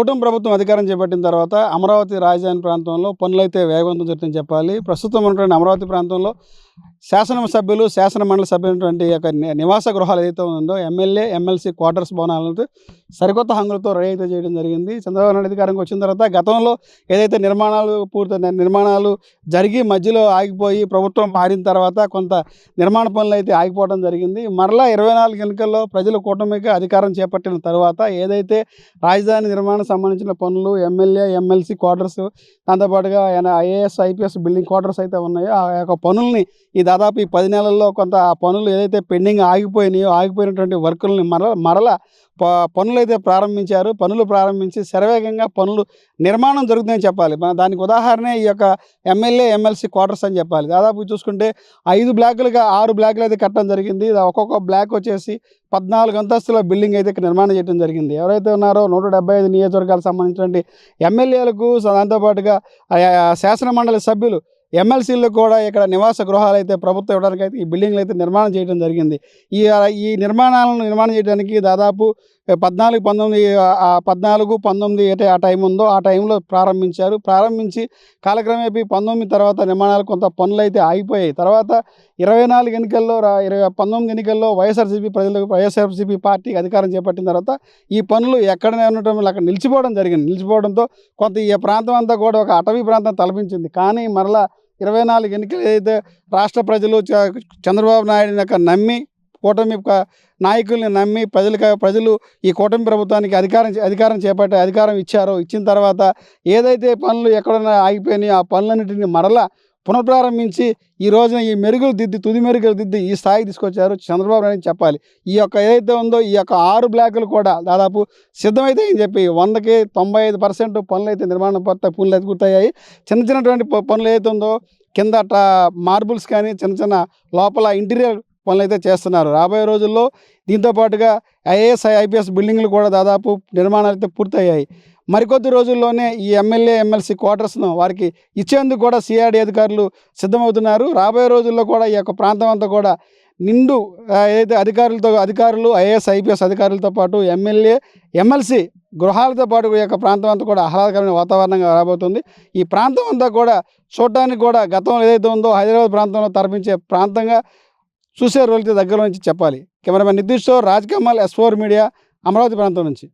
కూటమి ప్రభుత్వం అధికారం చేపట్టిన తర్వాత అమరావతి రాజధాని ప్రాంతంలో పనులైతే వేగవంతం జరుగుతుందని చెప్పాలి. ప్రస్తుతం ఉన్నటువంటి అమరావతి ప్రాంతంలో శాసనసభ్యులు, శాసన మండలి సభ్యులైనటువంటి యొక్క నివాస గృహాలు ఏదైతే ఉందో ఎమ్మెల్యే, ఎమ్మెల్సీ క్వార్టర్స్ భవనాలతో సరికొత్త హంగులతో రెడీ అయితే చేయడం జరిగింది. చంద్రబాబు నాయుడు అధికారంకి వచ్చిన తర్వాత గతంలో ఏదైతే నిర్మాణాలు జరిగి మధ్యలో ఆగిపోయి ప్రభుత్వం మారిన తర్వాత కొంత నిర్మాణ పనులు అయితే ఆగిపోవడం జరిగింది. మరలా 24 ఎన్నికల్లో ప్రజలు కూటమికి అధికారం చేపట్టిన తర్వాత ఏదైతే రాజధాని నిర్మాణం సంబంధించిన పనులు ఎమ్మెల్యే, ఎమ్మెల్సీ క్వార్టర్స్ దాంతోపాటుగా ఐఏఎస్, ఐపీఎస్ బిల్డింగ్ క్వార్టర్స్ అయితే ఉన్నాయో ఆ యొక్క పనుల్ని దాదాపు ఈ 10 నెలల్లో కొంత ఆ పనులు ఏదైతే పెండింగ్ ఆగిపోయినటువంటి వర్కులని మరలా పనులు అయితే ప్రారంభించారు. పనులు ప్రారంభించి శరవేగంగా పనులు నిర్మాణం జరుగుతుందని చెప్పాలి. దానికి ఉదాహరణే ఈ యొక్క ఎమ్మెల్యే, ఎమ్మెల్సీ క్వార్టర్స్ అని చెప్పాలి. దాదాపు చూసుకుంటే 5 బ్లాకులుగా 6 బ్లాకులు అయితే కట్టడం జరిగింది. ఒక్కొక్క బ్లాక్ వచ్చేసి 14 అంతస్తుల బిల్డింగ్ అయితే నిర్మాణం చేయడం జరిగింది. ఎవరైతే ఉన్నారో 175 నియోజకవర్గాలకు సంబంధించినటువంటి ఎమ్మెల్యేలకు దాంతోపాటుగా శాసన మండలి సభ్యులు, ఎమ్మెల్సీలకు కూడా ఇక్కడ నివాస గృహాలు అయితే ప్రభుత్వం ఇవ్వడానికి అయితే ఈ బిల్డింగ్లు అయితే నిర్మాణం చేయడం జరిగింది. ఈ నిర్మాణాలను నిర్మాణం చేయడానికి దాదాపు 14, 19 అయితే ఆ టైం ఉందో ఆ టైంలో ప్రారంభించి కాలక్రమేపీ 19 తర్వాత నిర్మాణాలు కొంత పనులు అయితే ఆగిపోయాయి. తర్వాత 24 ఎన్నికల్లో 19 ఎన్నికల్లో వైఎస్ఆర్సీపీ పార్టీ అధికారం చేపట్టిన తర్వాత ఈ పనులు ఎక్కడనే ఉండటం అక్కడ నిలిచిపోవడంతో కొంత ఈ ప్రాంతం అంతా కూడా ఒక అటవీ ప్రాంతం తలపించింది. కానీ మరలా 24 ఎన్నికలు ఏదైతే రాష్ట్ర ప్రజలు చంద్రబాబు నాయుడు యొక్క నమ్మి కూటమి నాయకుల్ని నమ్మి ప్రజలు ఈ కూటమి ప్రభుత్వానికి అధికారం ఇచ్చిన తర్వాత ఏదైతే పనులు ఎక్కడన్నా ఆగిపోయినాయో ఆ పనులన్నింటినీ మరలా పునఃప్రారంభించి ఈ రోజున తుది మెరుగులు దిద్ది ఈ స్థాయికి తీసుకొచ్చారు చంద్రబాబు నాయుడు చెప్పాలి. ఈ యొక్క ఏదైతే ఉందో ఈ యొక్క 6 బ్లాకులు కూడా దాదాపు సిద్ధమైతే అని చెప్పి 100కి 95% పనులు అయితే పనులు అయితే పూర్తయ్యాయి. చిన్నటువంటి పనులు ఏదైతే ఉందో కింద మార్బుల్స్ కానీ చిన్న లోపల ఇంటీరియర్ పనులు అయితే చేస్తున్నారు. రాబోయే రోజుల్లో దీంతో పాటుగా ఐఏఎస్, ఐపీఎస్ బిల్డింగ్లు కూడా దాదాపు నిర్మాణాలు అయితే పూర్తయ్యాయి. మరికొద్ది రోజుల్లోనే ఈ ఎమ్మెల్యే, ఎమ్మెల్సీ క్వార్టర్స్ను వారికి ఇచ్చేందుకు కూడా సిఆర్డీ అధికారులు సిద్ధమవుతున్నారు. రాబోయే రోజుల్లో కూడా ఈ యొక్క ప్రాంతం అంతా కూడా నిండు ఏదైతే అధికారులు ఐఏఎస్, ఐపీఎస్ అధికారులతో పాటు ఎమ్మెల్యే, ఎమ్మెల్సీ గృహాలతో పాటు ఈ యొక్క ప్రాంతం అంతా కూడా ఆహ్లాదకరమైన వాతావరణంగా రాబోతుంది. ఈ ప్రాంతం అంతా కూడా చూడటానికి కూడా గతంలో ఏదైతే ఉందో హైదరాబాద్ ప్రాంతంలో తరపించే ప్రాంతంగా చూసే రోజులైతే దగ్గర నుంచి చెప్పాలి. కెమెరామెన్ నితీష్తో రాజ్ కమల్, S4 మీడియా, అమరావతి ప్రాంతం నుంచి.